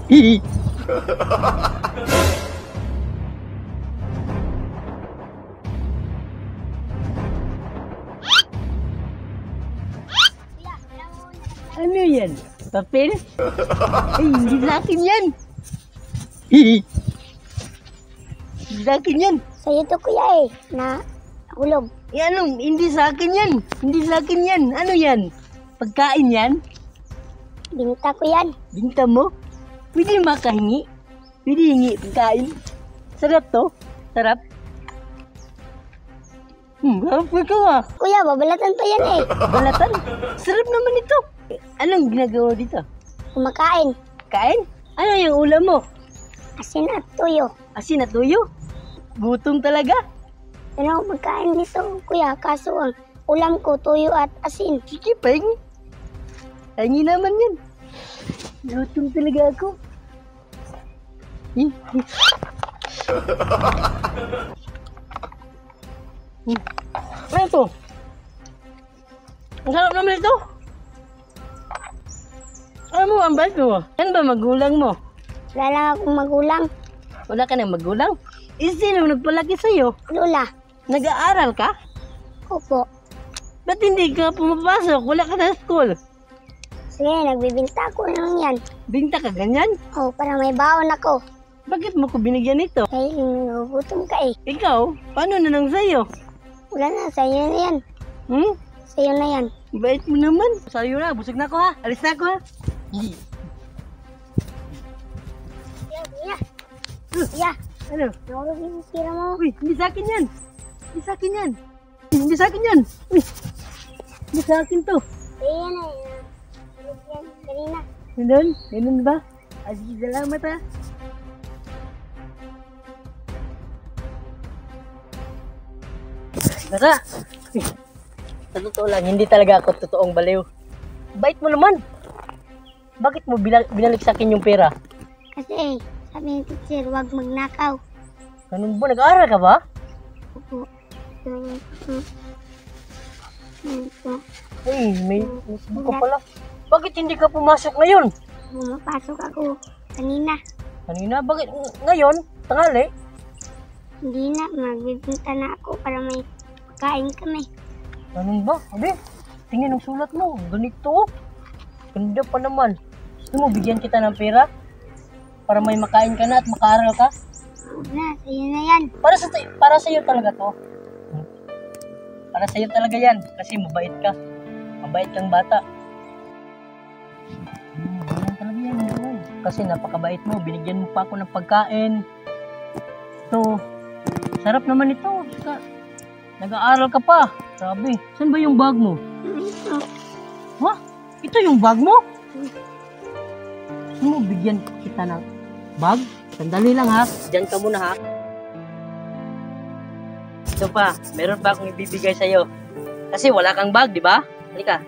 Hihi. Ano yan? Papel? Ay, hindi sa akin yan. Hihi. Hindi sa akin yan. Sa'yo to kuya eh, na hulog. Ano? Hindi sa akin yan. Hindi sa akin yan. Ano yan? Pagkain yan? Binta ko yan. Binta mo? Pwede makahingi? Pwede hingi pagkain? Sarap to? Sarap? Harap ko ah. Kuya, babalatan pa yan eh. Balatan? Sarap naman ito. Anong ginagawa dito? Kumakain. Kain? Ano yung ulam mo? Asin at tuyo. Asin at tuyo? Gutom talaga? Ano ako magkain dito kuya, kaso ang ulam ko tuyo at asin. Sige, pahingi. Pahingi naman yan. Gutom talaga ako. Ano ito? Ang sarap naman ito. Ano mo ang bait mo? Yan ba magulang mo? Wala lang akong magulang. Wala ka nang magulang? Sino nagpalaki sa'yo? Lola. Nag-aaral ka? Opo. Ba't hindi ka pumapasok? Wala ka na school. Sige, nagbibinta ko lang yan. Binta ka ganyan? Oh, para may baon ako. Bakit mo ko binigyan ito? Eh, nagugutom ka eh. Ikaw? Paano na lang sa'yo? Wala na, sa'yo na yan. Sa'yo na yan. Bait mo naman. Sa'yo na, busog na ako ha. Alis na ako ha. Kuya. Kuya. Ano? Nahulog yung tira mo. Uy, hindi sa akin yan. Hindi sa akin yan. Hindi sa akin yan. Uy, hindi sa akin to. Eh, yan eh. Nahulog yan kanina. Ganun? Ganun ba? Ay, salamat ha. Tara. Sa totoo lang, hindi talaga ako totoong baliw. Bait mo naman. Bakit mo binalik sa akin yung pera? Kasi, sabi ni teacher, huwag magnakaw. Ganun ba? Nag-aaral ka ba? Opo. Ay, may ka pala. Bakit hindi ka pumasok ngayon? Pumapasok ako kanina. Kanina? Bakit ngayon? Tanghali? Hindi na, magbibinta na ako para may pagkain kami. Ganun ba? Abi, tingin ang sulat mo. Ganito. Ganda pa naman. Gusto mo, bigyan kita ng pera? Para may makain ka na at makaaral ka? Huwag na, sa'yo na yan. Para sa iyo talaga to. Para sa iyo talaga yan. Kasi mabait ka. Mabait kang bata. Ganyan talaga yan. Ganyan. Kasi napakabait mo. Binigyan mo pa ako ng pagkain. Ito. Sarap naman ito. Nag-aaral ka pa. Sabi. Saan ba yung bag mo? Ito. Ha? Ito yung bag mo? Gusto mo bigyan kita ng bag? Sandali lang ha. Diyan ka muna ha. Ito pa. Meron pa akong ibibigay sa'yo. Kasi wala kang bag, di ba? Halika.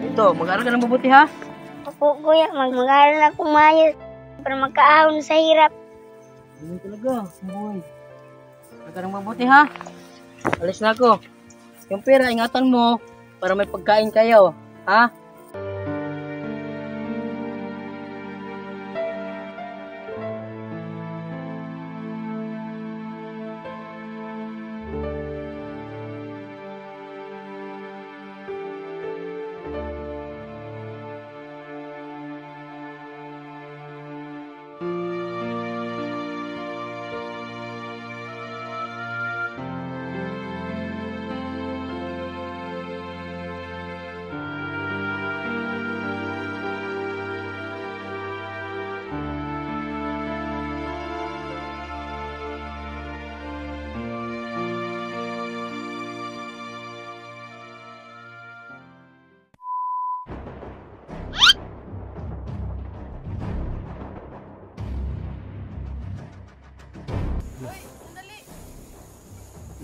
Ito, mag-aaral ka ng mabuti ha. Opo, kuya, mag-aaral ako maayos para magkaahon sa hirap. Ganun talaga, buhay. Mag-aaral ka ng mabuti ha. Alis na ako. Yung pera, ingatan mo para may pagkain kayo. Ha?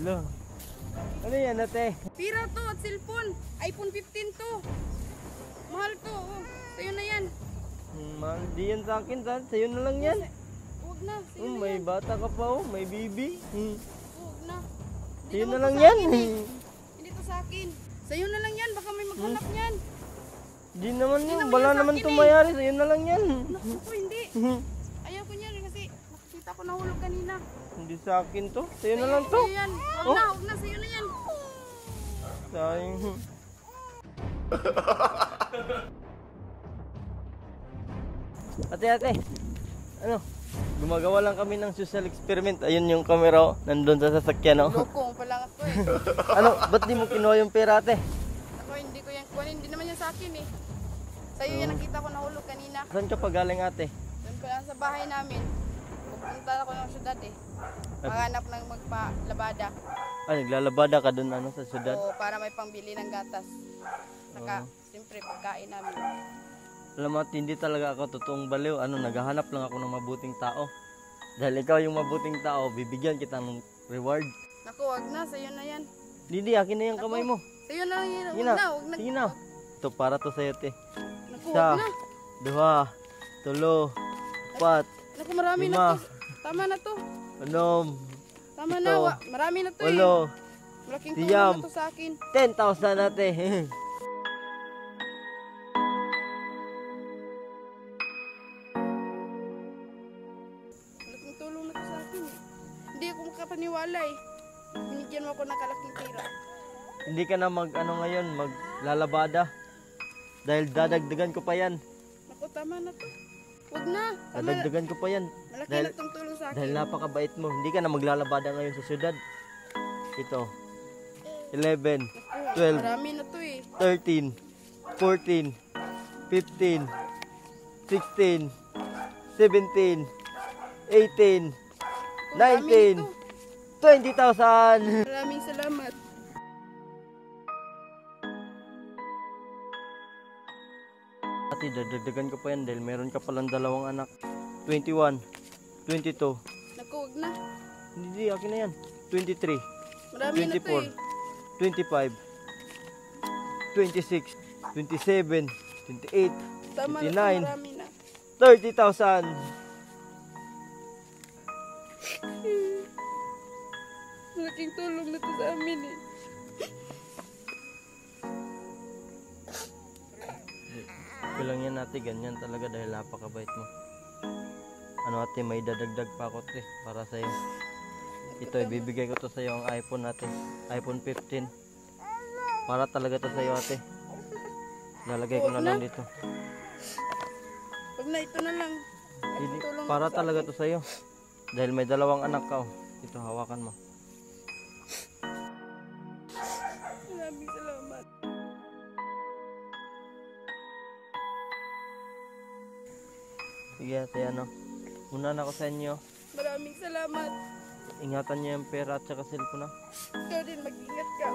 Lo. Ano yan, ate? Pira to at cellphone. iPhone 15 to. Mahal to. Oh. Sa'yo na yan. Mahal di yan sa akin, San. Sa'yo na lang yan. Huwag na. Sa'yo na May yan. bata ka pa, oh. May baby. Huwag na. Hindi Sa'yo na naman lang to sa yan. akin eh. sa akin. Sa'yo na lang yan, baka may maghanap yan. Di naman yun. naman Wala yan sa naman akin itong eh. mayari. Sa'yo na lang yan. Naku, hindi. Ayaw ko niyan kasi nakikita ko nahulog kanina. Hindi sa akin to. Sa'yo na lang to. Sa'yo yan. Oh. Huwag na, sa'yo na yan. Sayang. Ate. Ano? Gumagawa lang kami ng social experiment. Ayun yung camera, oh. Nandun sa sasakyan, oh. Loko pa lang ako eh. Ano? Ba't di mo kinuha yung pera, ate? Ako hindi ko yan kuhanin. Hindi naman yan sa akin eh. Sa'yo yan nakita ko nahulog kanina. Saan ka pa galing, ate? Doon ko lang sa bahay namin. Pupunta ako ng syudad eh. Maghanap ng magpalabada. Ah, naglalabada ka dun, ano, sa syudad? O para may pangbili ng gatas. Saka, siyempre pagkain namin. Alam mo, at hindi talaga ako totoong baliw. Ano, naghahanap lang ako ng mabuting tao. Dahil ikaw yung mabuting tao, bibigyan kita ng reward. Naku, wag na. Sa'yo na yan. Didi, akin na yung kamay mo. Sa'yo na yan. Sige Wag na. na, wag na. Sige na. Ito, para to sa'yo, te. Naku, Isa, wag na. 2, 3, 4, Naku, marami na 5, to. Tama na to. 6, Tama Ito. na. Marami na to eh. 8, Malaking Siyam. tulong na to sa akin. 10,000 ate. Malaking tulong na to sa akin eh. Hindi ako makapaniwala eh. Binigyan mo ako ng kalaking pera. Hindi ka na ngayon, maglalabada. Dahil dadagdagan ko pa yan. Naku, tama na to. Wag na. Tama na. Dadagdagan ko pa yan. Malaki Dahil, na tong tulong sa akin. dahil napakabait mo. Hindi ka na maglalabada ngayon sa syudad. Ito. 11, Naku, 12, marami na to eh. 13, 14, 15, 16, 17, 18, 19, 20,000. Maraming salamat. Ate, dadagdagan ko pa yan dahil meron ka palang 2 anak. 21, 22, Naku, wag na. hindi, akin na yan. 23, Marami na to 24, eh. 25, 26, 27, 28, Tama na to, 29, marami na. 30,000. Malaking tulong na to sa amin eh. Okay lang yan ate, ganyan talaga dahil napakabait mo. Ano ate, may dadagdag pa ako ate, para sa'yo. Ito, ibibigay ko to sa'yo ang iPhone ate, iPhone 15. Para talaga to sa'yo ate. Lalagay ko na lang dito. Wag na, ito na lang. Hindi, Tulong para na to sa talaga akin. to sa'yo. Dahil may 2 anak ka oh. Ito, hawakan mo. Maraming salamat. Sige ate, ano. Muna na ako sa inyo. Maraming salamat. Ingatan niyo yung pera at saka cellphone na. Ikaw din, mag-ingat ka.